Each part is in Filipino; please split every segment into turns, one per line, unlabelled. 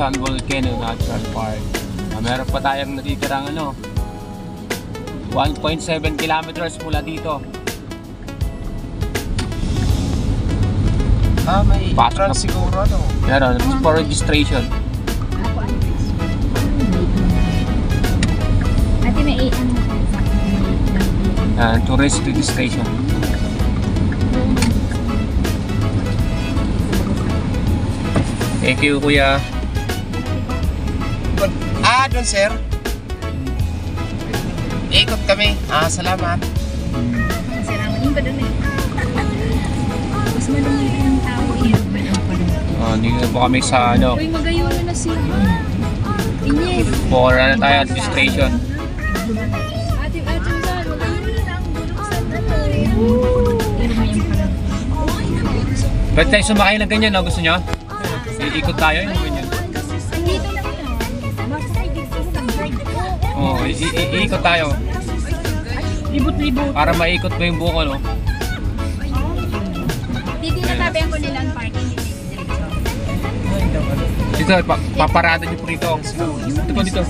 San Volcano Natural Park. Meron pa tayong natitirang 1.7 kilometers mula dito.
May
Pasok
entrance siguro
Meron, for registration.
Ate, may
Tourist registration. Thank you, kuya.
Doon sir. Ikot kami. Salamat.
Salamat din ba doon Mas madami ng tao.
Dito po kami sa
Uy, magayon na siya. Inyes.
for tayo registration.
Ate, magayon na ang bulok sa
Pwede tayo sumakay ng ganyan, no? Gusto nyo? Iikot tayo yung ganyan.
Dito lang
Iikot tayo.
Libot-libot.
Para maikot mo yung buko, no?
Dito natabihan ko nilang parking.
Dito, paparada nyo po rito. Dito po, dito.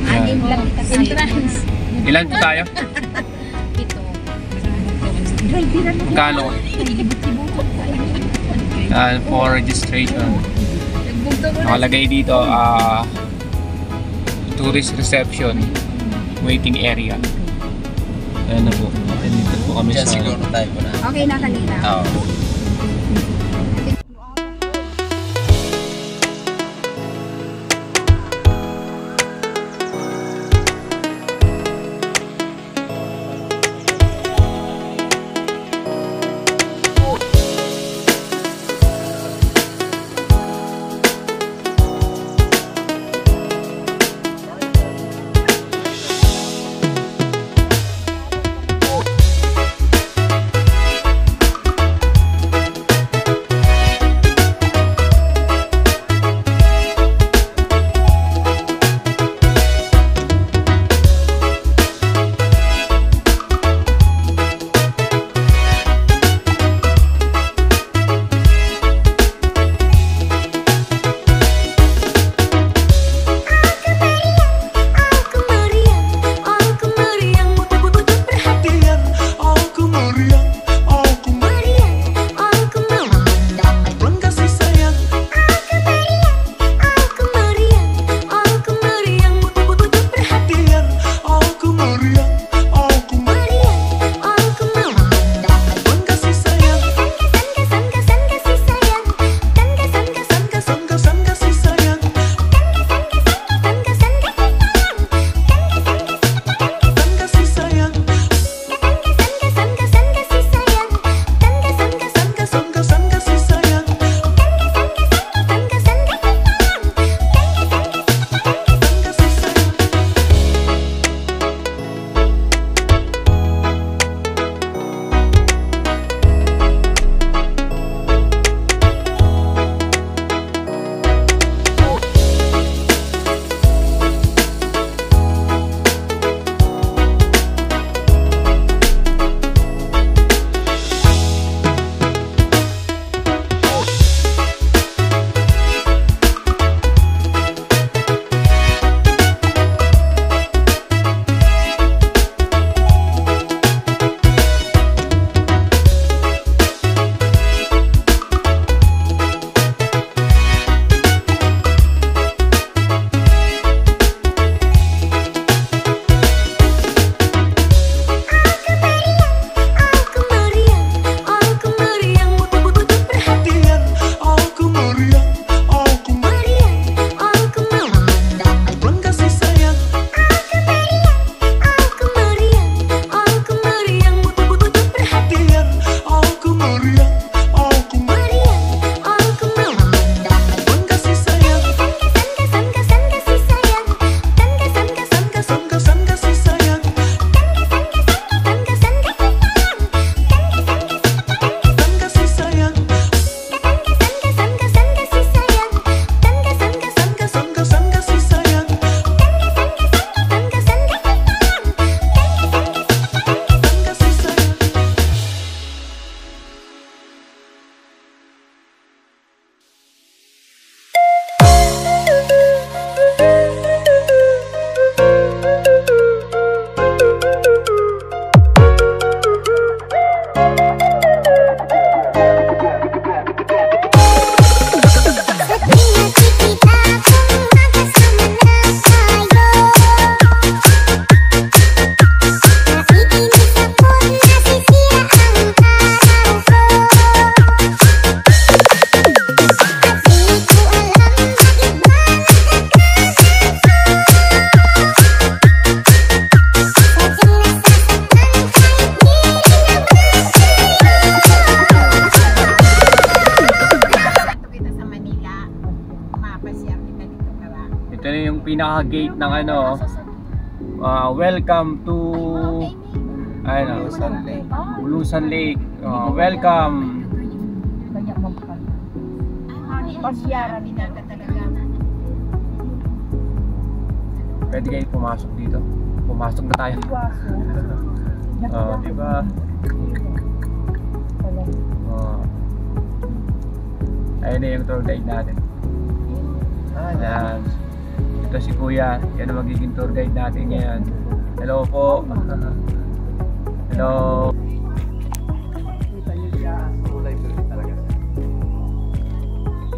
Anim lang entrance.
Ilan po tayo?
Ito.
Kano? For registration. Nakalagay dito, tourist reception, waiting area. Ayan na po. Dito po kami sa...
siguro tayo na.
Okay na kanina.
Oo.
pinaka-gate ng ano, welcome to
Bulusan Lake.
Bulusan Lake. Welcome.
Pasyaran din natin talaga.
Pwede kayo pumasok dito. Pumasok na tayo. Diba? Ayun na yung tour guide natin. Ayan. Ito si Kuya. Yan ang magiging tour guide natin ngayon. Hello po. Hello.
Kita nyo siya, kulay blue talaga.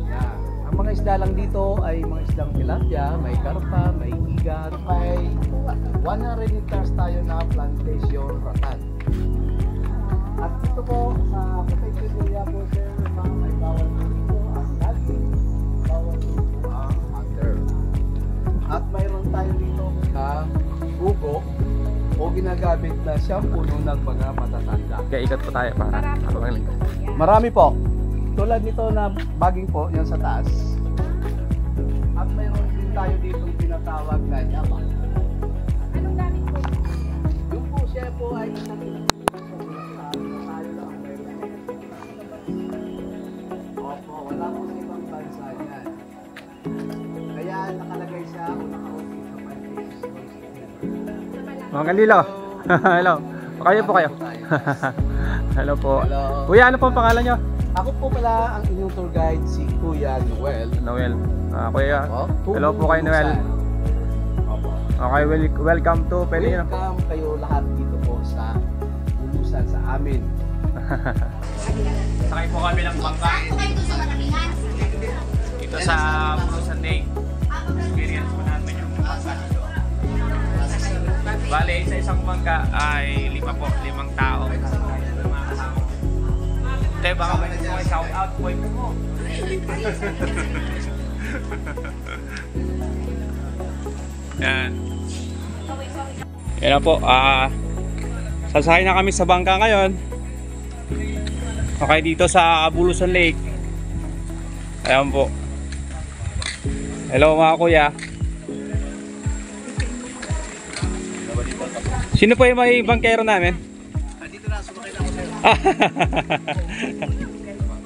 Yan. Ang mga isda lang dito ay mga isdang tilapia, may karpa, may igat, may 100 hectares tayo na plantation ratan. At dito po sa protected area po sir, may bawal po dito ang daging, bawal po ang hunter. At mayroon tayo dito na ugo o ginagamit na shampoo ng mga matatanda.
Kaya ikot po tayo para
Marami po. Tulad nito na baging po, yan sa taas. At mayroon din tayo dito tinatawag na yaman.
Anong gamit po?
Yung po siya po ay tayo lang ang mayroon. Opo, wala po sa ibang bansa yan. Kaya nakalagay siya o naka-office sa plantation.
Mga Kandilo. Hello. Kayo po kayo. Hello po.
Hello.
Kuya, ano po ang pangalan nyo?
Ako po pala ang inyong tour guide, si Kuya Noel.
Noel. Kuya.
Opo,
Hello po kay Noel.
Opo.
Okay, welcome to pwede nyo.
Welcome kayo lahat dito po sa Bulusan sa amin.
Sakay po kami ng bangka. Dito sa Bulusan Lake. Experience po namin yung bangka dito. Bale, sa isang bangka ay 5 tao. Te, baka may gusto kayo shout out po mo. Yan. Yan na po. Sasakay na kami sa bangka ngayon. Okay, dito sa Bulusan Lake. Ayan po. Hello mga kuya. Sino po yung may bangkero namin?
Dito na, sumakay na ako sir.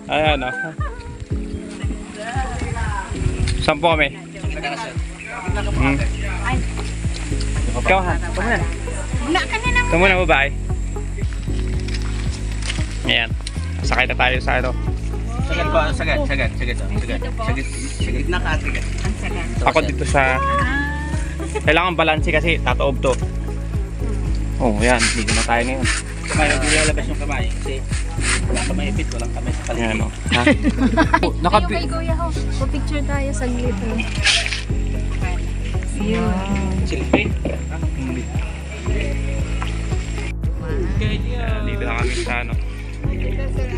Ayan o. Saan po kami? Ikaw ha? Ito muna. Ito muna babae. Ayan. Sakay na tayo sa ano.
Sagad po, sagad. Sagad na ka, sagad.
Ako dito sa... Kailangan balanse kasi tataob to. Oh, yan. Dito na tayo ngayon.
Kamay, hindi lalabas yung kamay. Kasi walang kamay ipit, walang kamay sa paligid.
Ayan o.
Kay Kuya ho. Picture tayo sa glit.
Silipin.
Dito na kami sa ano.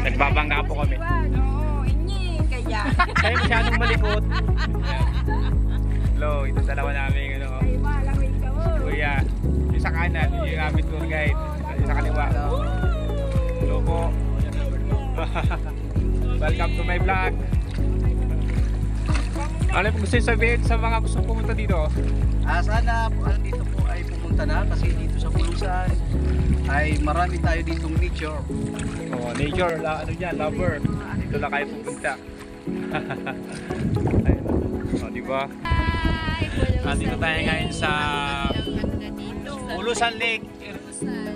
Nagbabangga po kami.
Oo, inyi. Kaya.
Kaya masyadong malikot. Hello, ito dalawa namin ano.
Ay, walang wait ka mo.
Kuya, yung sa kanan, yung aming tour guide. Yung sa kaliwa. Hello po. Welcome to my vlog. Ano po gusto yung sabihin sa mga gusto pumunta dito?
Sana dito po ay pumunta na kasi dito sa Bulusan ay marami tayo ditong nature.
Oh, nature, ano dyan, lover. Dito lang kayo pupunta. Ayun. Oh, diba? Dito tayo ngayon sa Bulusan Lake.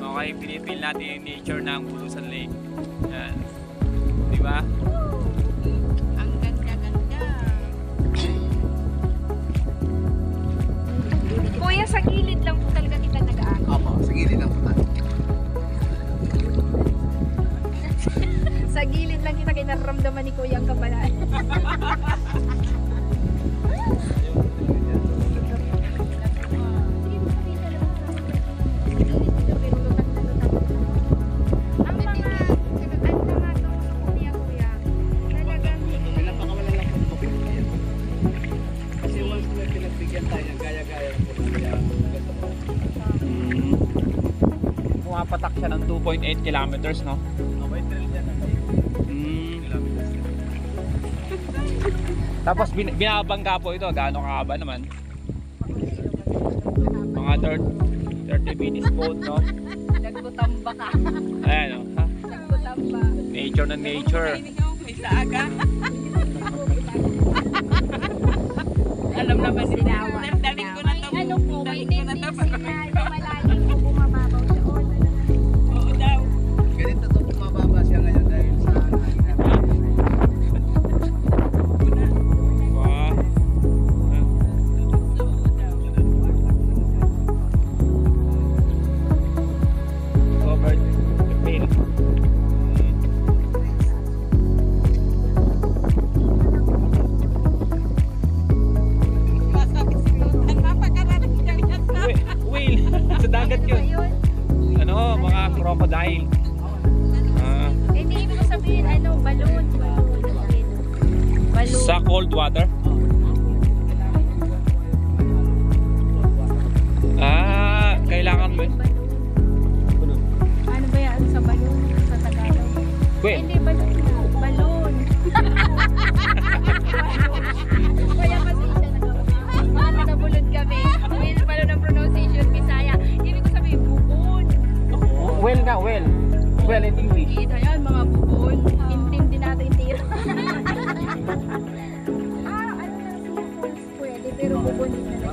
Okay, pinipil natin yung nature ng Bulusan Lake. Yan. Diba?
Ang ganda-ganda. Kuya, sa gilid lang po talaga kita nag-aakit.
Opo, sa gilid lang po tayo.
Sa gilid lang kita kinaramdaman ni Kuya ang kabalaan. Ang mga Kuya, talagang
Pinapakawalan lang po ito. Kasi once na pinagbigyan tayo ng gaya-gaya po siya.
Pumapatak siya ng 2.8 kilometers, no?
May trail dyan na tayo.
Tapos binabangga po ito. Gaano kahaba naman? 30 minutes boat, no?
Nagkutamba ka.
Ayan, no? Ha?
Nagkutamba.
Nature na nature.
May saaga. Alam naman si
Sinawa.
Daling ko na to.
Ano po, may
Daling ko na to.
tendency na malalim o bumababaw siya. O,
Oo daw.
Ganito to bumababa siya ngayon dahil sa hangin natin.
Wow. Over the mill.
Masabi si Lutan. Napakarating niya yan.
Whale. Sa dagat yun.
Ayun.
Ano, mga crocodile. Ah,
Hindi ibig ko sabihin, ano, balon. Balon.
sa cold water. Ah, kailangan mo.
Balon. Ano ba yan sa balon sa Tagalog?
Whale.
Hindi, balon na. Balon. Kaya kasi siya nagabulod kami. May balon ang pronunciation, Bisaya. Ibig ko sabihin, bukon.
Whale nga, whale. Whale in English.
Kita yan, mga bukon. Intim din natin tira. Ano na siya, falls pwede, pero bukon din na.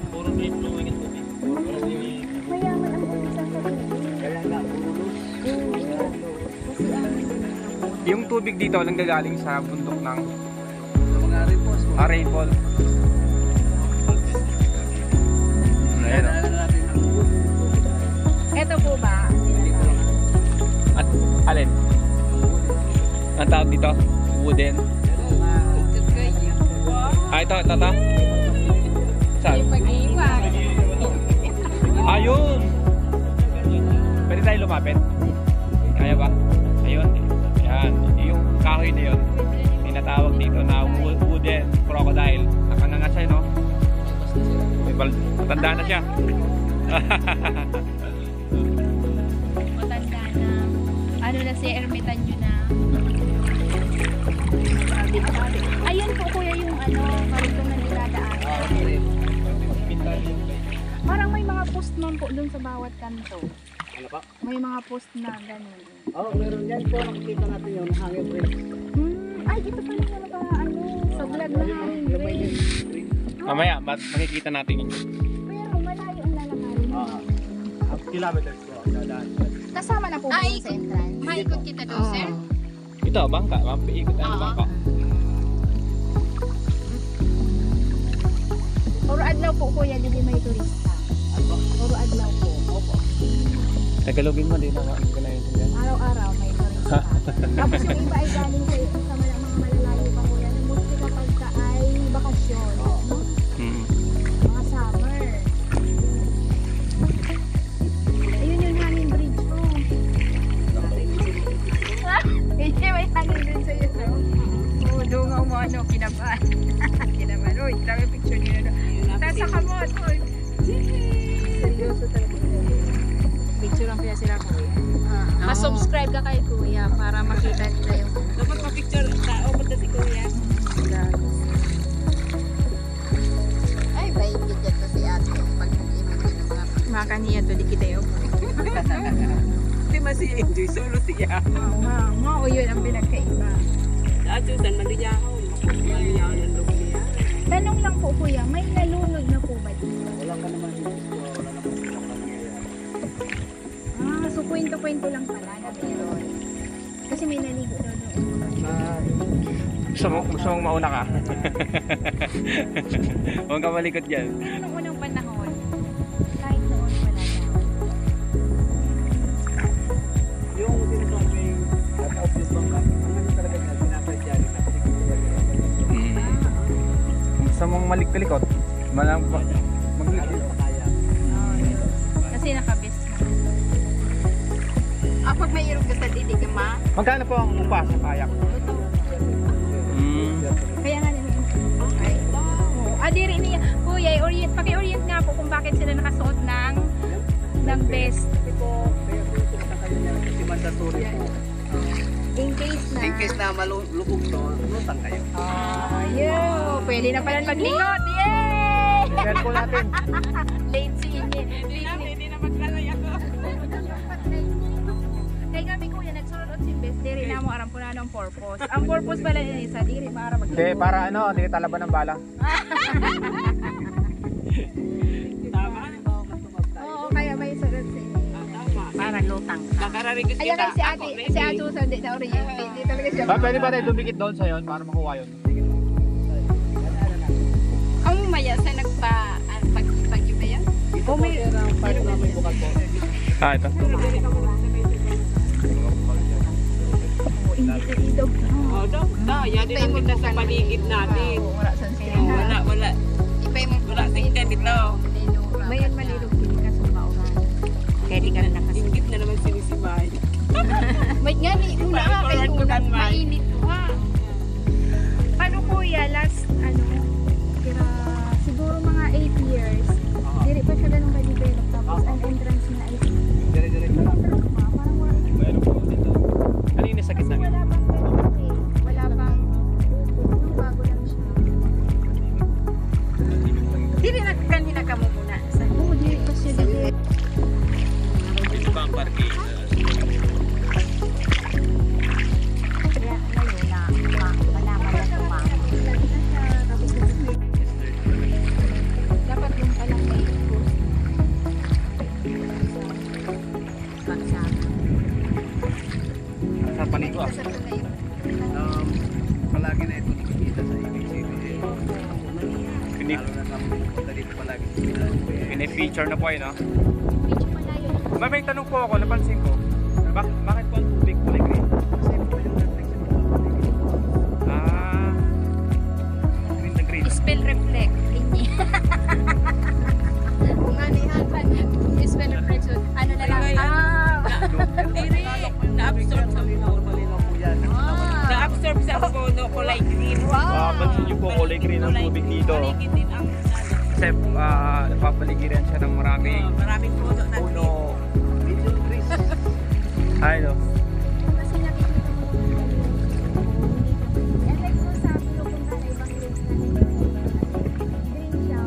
Puro may flowing at tubig.
Mayaman ang bulisan sa tubig.
Kaya nga,
Oo. Kasi ang
Yung tubig dito nanggagaling sa bundok ng
sa mga repos.
rainfall. Ayan, oh.
natin ang
Ito po ba?
At alin? Ang tawag dito? Wooden. Ah, ito. Saan?
Yung pag-iwan.
Ayun! Pwede tayo lumapit? Kaya ba? Ayun. Ayan. Yung kahoy na yun. Tinatawag dito na wooden crocodile. Nakanganga siya, no? Matanda na siya.
Matanda na. Ano na si Ermitan nyo na. Grabe. Ayun po kuya yung ano, karugtong na niladaan. Parang may mga post man po dun sa bawat kanto.
Ano pa?
May mga post na ganun.
Oo, meron yan po. Nakikita natin yung hangin bridge.
Ay, ito pala yung ba, ano, sa vlog na hangin bridge.
Mamaya, makikita natin yun.
Pero malayo ang lalakarin mo.
Kilometers po. Dadaan.
Kasama na po ba yung sa entrance?
Maikot kita doon, sir.
Ito, bangka. Ikot tayo ng bangka.
Puro adlaw po kuya, hindi may turista. Puro adlaw po. Opo.
Tagalogin mo din naman. Hindi ko na yun dyan.
Araw-araw may turista. Tapos yung iba ay galing sa mga malalayo pa kuya. Mostly kapag ka ay bakasyon. No? Mga summer. Ayun yung hanging bridge ko. Hindi may hanging bridge sa'yo. Oo, doon nga umano, kinabahan. Kinabahan. Uy, grabe picture nila. Tapos sa kamot. Uy. Seryoso talaga. Picture lang kaya sila kuya. Mas-subscribe ka kay kuya para makita nila yung
Dapat ma-picture tao mo si Kuya.
ay, baigit yan to si ate pag nag-imagine ng mga maka niya to, di kita yung
Hindi masi-enjoy. Solo siya.
mga o yun ang pinagkaiba.
At Susan, maliyahon. Maliyahon ang lugo niya.
Tanong lang po kuya, may nalunod na po ba dito?
Wala ka naman dito. Wala naman dito.
So kwento-kwento lang pala na meron. Kasi may naligo daw doon.
Gusto mong mauna ka? Huwag ka malikot dyan.
Noong unang panahon, kahit noon wala na.
Yung sinasabing obvious bangka, ano talaga niya, sinasadya rin natin.
Gusto mong malikot? Maglikot.
Kaya.
Kasi nakabis mo.
Pag may irog ka sa didig ka ma,
Magkano po ang upa sa kayak?
Kaya nga naman. Okay. Wow. Diri niya. Kuya, paki-orient nga po kung bakit sila nakasuot ng vest.
Kasi po, kaya po sinasakay kayo niya kasi mandatory po.
In case na.
In case na malulubog to, lutang kayo.
Pwede na pala maglingot. Yay!
Share po natin.
Late si Ine.
Hindi na maglalay ako.
Kaya kami kuya, nagsulot si Bes, diri na mo aram po na ng purpose. Ang purpose pala niya isa, diri para mag-
Hindi, para ano, hindi talaban ng bala.
Tama.
Oo, kaya may sulot siya.
Tama.
Para lutang.
Nakararigos
Ayan
kita.
kay si Ate Susan, di na original. Hindi talaga siya.
Pwede ba tayo dumikit doon sa yon para makuha yun?
Ang maya sa pag-pag ba yan?
Dito po sir ang part na may bukal po.
Ah, ito.
Idog.
Oh, yan din ang kita sa paligid natin.
Wala sa siya.
Wala.
Ipay mo.
Wala tingkan dito.
Mayan malilog din ka sa mauran. Kaya di ka na nakasin.
Ingit na naman sinisibay.
May nga ni una ka kay
Forward to
tulog
that, Mike.
mainit ha. Paano kuya last kira siguro mga 8 years. Diri pa siya ganun ka-develop tapos ang entrance na ay
Dire-diretso lang.
parang wala.
Meron po dito. Ano yung nasa gitna?
Wala bang ganun eh. Wala bang bago lang siya. Diri na kanina ka mo muna. Oo, diri pa siya diri.
Ito ba ang parking?
Kaya ngayon na malaman na sumama. Dapat yung palang may post.
Sa paligid. Palagi na ito nakikita sa ABCBN. Lalo na sa pupunta dito palagi.
Pine-feature na po yun, no? May tanong po ako, napansin ko. Bakit po ang tubig kulay green?
Kasi ito yung reflection ng paligid.
Ah, green na green.
Spell reflect. Kung ano yan, spell reflection. Ano na lang?
Na-absorb sa
Malinaw po yan.
Na-absorb sa puno, kulay green.
Pansin niyo po kulay green ang tubig dito.
Paligid din ang
Kasi napapaligiran siya ng maraming
maraming puno na
puno.
Medium trees.
Ay, no.
Kasi nakikita mo yung and like po sa pinupunta na ibang place na green siya.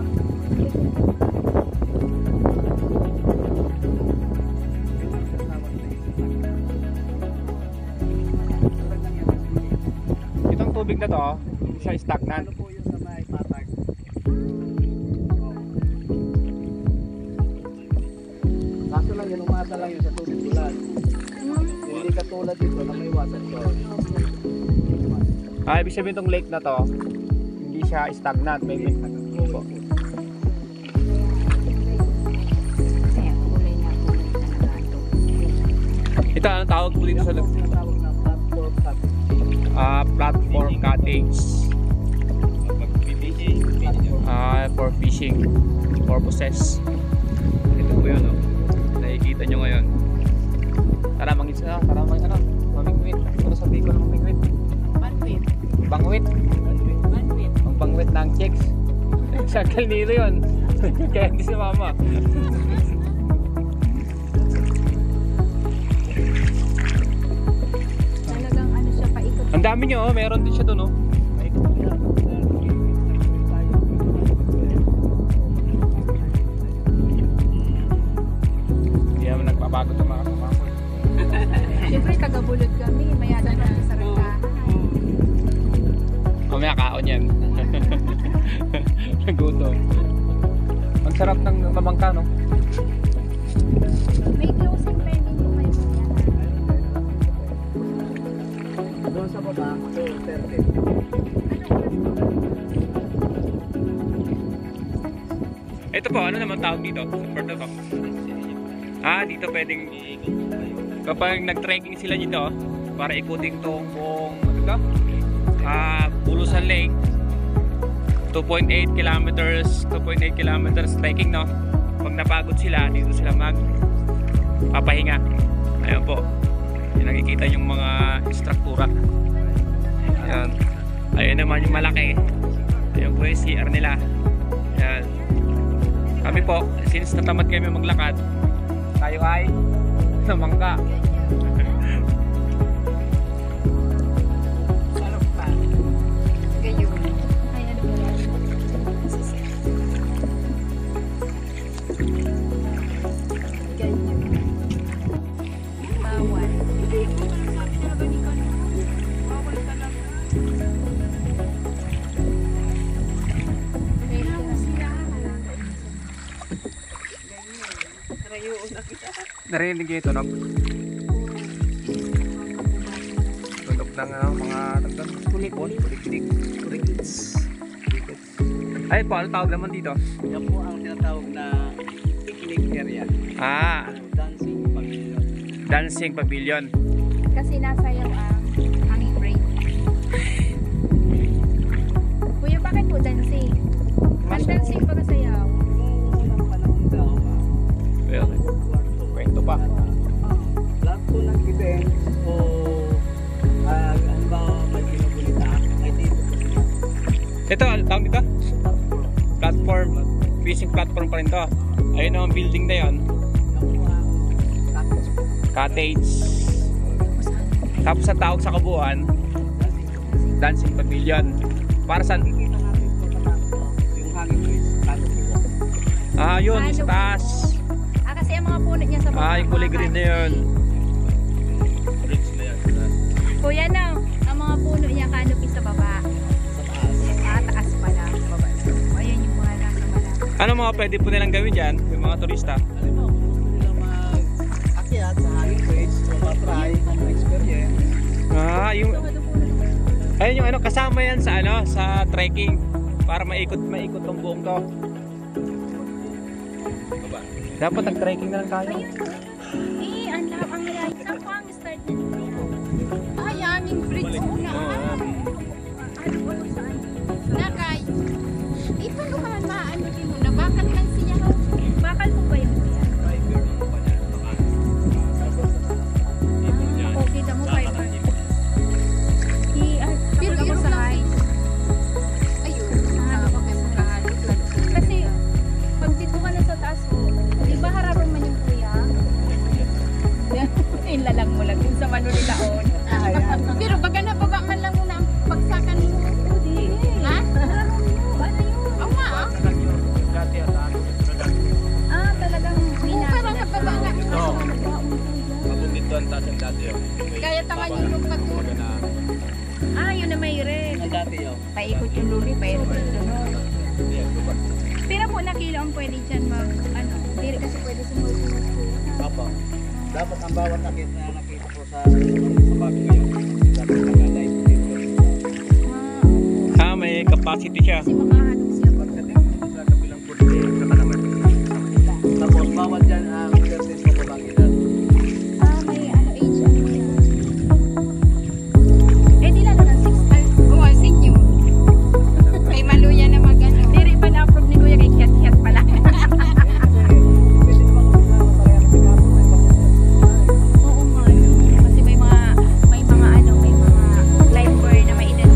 Itong tubig na to, hindi siya stagnant.
Ano po yung sa may patag? Kaso lang yan, umasa lang yun sa tubig ulan. Hindi katulad dito na may water source.
Ah, ibig sabihin itong lake na to, hindi siya stagnant. May po.
Kaya kulay na talaga ito.
Ito, anong tawag po dito sa
Yung tinatawag na platform cottage.
platform cottage. For fishing purposes. Ito po yun, oh. Nakikita nyo ngayon. Tara, mamingwit. Pero sabi ko ng mamingwit.
Banwit.
Bangwit.
Banwit.
Ang bangwit ng chicks. Sa Calnilo yun. Kaya hindi si mama.
Talagang ano siya paikot.
Ang dami nyo, oh. Meron din siya doon, oh. Hindi naman nagpapago ito mga kasama ko.
Siyempre tagabulod kami. Mayada na sa rangkahan.
Mamaya kaon yan. Nagutom. Ang sarap ng mamangka, no?
May closing time din po kayo kuya.
Doon sa baba, so 30.
Ito po, ano naman tawag dito? Support to. Ah, dito pwedeng kapag nag-trekking sila dito para ikutin tong buong Bulusan Lake. 2.8 kilometers trekking, no? Pag napagod sila, dito sila papahinga. Ayun po. Yung nakikita yung mga struktura. Ayan. Ayun naman yung malaki. Ayun po yung CR nila. Ayan. Kami po, since natamad kami maglakad, tayo ay namangka.
Sarap pa.
Gayon. Ay, ano ba yan?
Narinig niyo yung tunog? Tunog ng mga kuliklik. Ay po, ano tawag naman dito?
Yan po ang tinatawag na picnic area.
Ah,
Dancing pavilion.
dancing pavilion.
Kasi nasayaw ang hanging break. Kuya, bakit po dancing? Ang dancing ba kasayaw?
Noong unang panahon daw,
Well, kwento pa.
lahat po ng event o ano ba may ginugunita ay dito po sila.
Ito, ano tawag dito? Platform. Fishing platform pa rin to. Ayun ang building na yon.
Yan po ang cottage po.
Cottage. Tapos ang tawag sa kabuuan, dancing pavilion. Para saan?
Nakikita natin po sa taas po, yung hanging bridge, cottage po.
Ah, yun, sa taas.
Kasi ang mga punot niya sa baba.
Ah, yung kulay green na yun.
Bridge na yan.
Kuya, no, ang mga puno niya canopy sa baba.
Sa taas.
Taas pala. Sa baba. O, ayan yung mga nasa malapit.
Ano mga pwede po nilang gawin dyan? Yung mga turista.
Alam mo, kung gusto nila mag-akyat sa hanging bridge o matry, experience.
Ah, yung... Ayun yung ano, kasama yan sa ano, sa trekking. Para maikot tong buong to. Dapat nag-trekking na lang tayo.
Eh, ang lahat ang lahat. Saan po ang start nito? Ay, aming bridge muna. Ano saan? Nakay. Ito naman maano din muna. Bakal lang siya. Bakal po ba yun? Okay, damo 5 hours. Pero yung sa height. Ayun. Kasi, pag dito ka na sa taas mo, di ba harapin man yung kuya? Ilalang mo lang yung sa Manunilaon. Pero baga na baba man lang muna ang pagsakan mo. Ha? Ano yun? Oo nga ah. Ah, talagang minasa. Parang nababa nga.
Mabundit doon, taas yung dati yun.
Kaya tangan yung pagtulog. Ah, yun na may red.
Ang dati yun.
Paikot yung luli, paikot yung sunod. Pero po nakilo ang pwede dyan mag, ano, hindi kasi pwede sumunod-sunod.
Opo. Dapat ang bawat akit na nakita po sa bago ngayon, dapat nag-alive dito.
Ah, may capacity siya.
Kasi makahanap sila pag
Sa kabilang po naman. Tapos bawat dyan ang certain po babang edad.
ah, may ano, age, ano yan. Eh, di lalo ng 6 star. Oo, senior. Kay Maluya na mag-ano. Pero iba na-approve ni Kuya kay Kiat-Kiat pala. Oo nga, no. Kasi may mga ano, may mga live bird na may edad.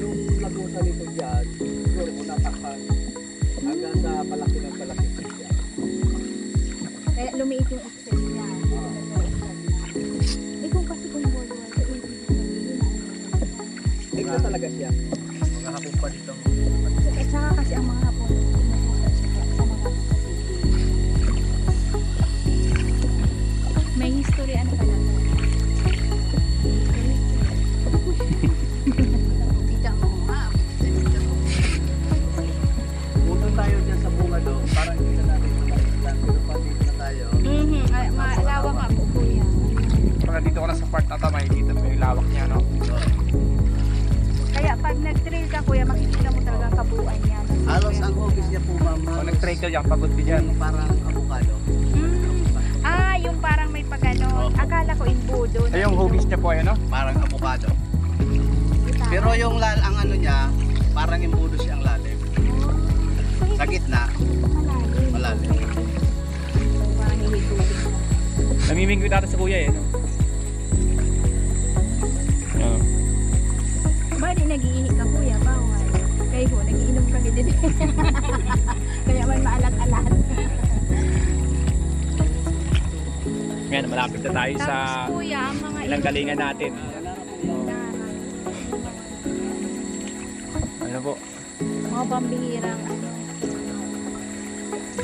yung lagusa nito dyan, siguro kung natakpan, hanggang sa palaki ng palaki siya.
Kaya lumiit yung access niya. Kung kasi kung worldwide, so ibig sabihin na
Tignan talaga siya.
Mga hapon pa dito.
At saka kasi ang mga hapon, pinupunta siya sa mga may history ano pala to? Tita mo,
Puno tayo dyan sa bunga do, parang hindi na natin makikita. Pero pag dito na tayo,
Malawa nga po kuya.
Pag dito ko na sa part na ito, makikita mo yung lawak niya, no?
Kaya pag nag-trail ka kuya, makikita mo talaga ang kabuuan niya.
halos ang hugis niya po ma'am,
Kung nag-trail ka dyan, pagod ka dyan.
yung parang avocado.
Yung parang may pagano. Akala ko imbudo.
Ay, yung hugis niya po ay ano?
Parang avocado. Pero yung ang ano niya, parang imbudo siyang lalim. Sa gitna, malalim.
Parang hihigupin.
Namimingwit ata sa kuya eh, no? Ano?
Ba di nag-iihi ka kuya, bawal. Kayo ho, nag-iinom kami din. Kaya man maalat-alat.
Ngayon, malapit na tayo sa
Tapos kuya, ang mga
ilang galingan natin. Ano po?
mga pambihirang ano.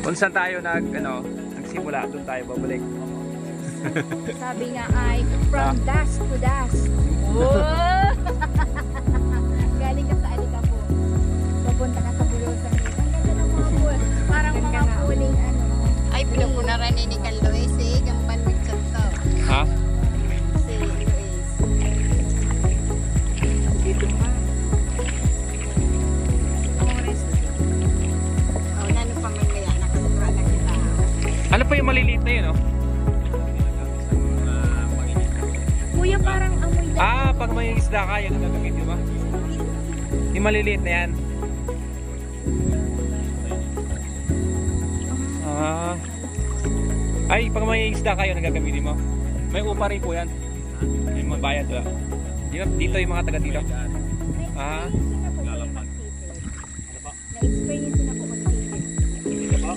Kung saan tayo nagsimula, doon tayo babalik.
Sabi nga ay from dusk to dusk. Oh! Galing ka sa Alicapur. Pupunta ka sa Bulusan. Ang ganda ng mga pool. Parang mga pooling ano.
Ay, pinapunaran ni Luis eh. Gampan mo sa to.
Ha?
Si Luis.
Dito pa.
Oh, nano pamilya. Nakasura na kita.
Ano pa yung maliliit na yun, no?
Kuya, parang amoy dahon.
Pag may isda ka, yan ang gagawin, di ba? Yung maliliit na yan. Ay, pag may isda kayo, nagagamitin mo. May upa rin po yan. May mabayad ba? Dito yung mga taga dito.
Na-experience na po mag-ticket.
Dito po?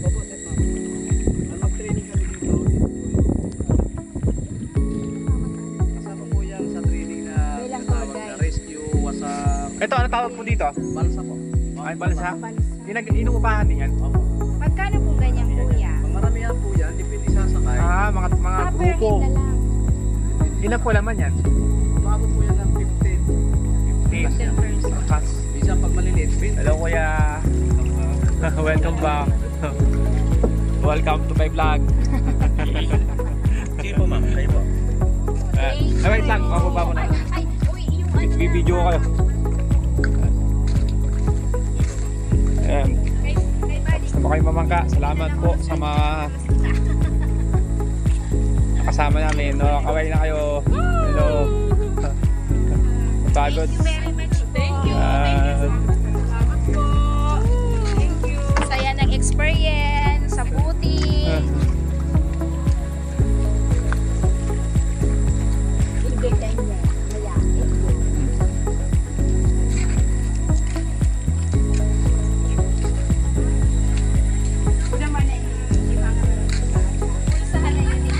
Opo, set ma'am. Ang mag-training kami dito, kasama po yan sa training na
Bilang
tinatawag
tour guide.
na rescue, wasak,
Ito, ano tawag po dito?
balsa po.
Ay, balsa.
Balsa.
Inuupahan din yan.
Opo.
Magkano po ganyan kuya?
Pag maramihan po yan, depende sasakay.
Mga
Per
grupo.
head na lang.
Ilan po laman yan?
Umabot po yan ng 15.
15. Kas.
Minsan pag maliliit, 20.
Hello kuya. Welcome back. Welcome to my vlog.
Sige po ma'am, kayo po.
Wait lang, mababa mo na.
Ay, uy, yung ano na.
Bibidyo ko kayo. Ayan.
Kay buddy.
Gusto mo kayo mamangka. Salamat po sa mga kasama namin. No, kaway na kayo. Hello. Pagod.
Thank you very much po. Thank you.
Salamat po. Thank you.
Saya ng experience sa puting. Enjoy time niya. Kaya, enjoy. Naman na pulsahan na yun eh.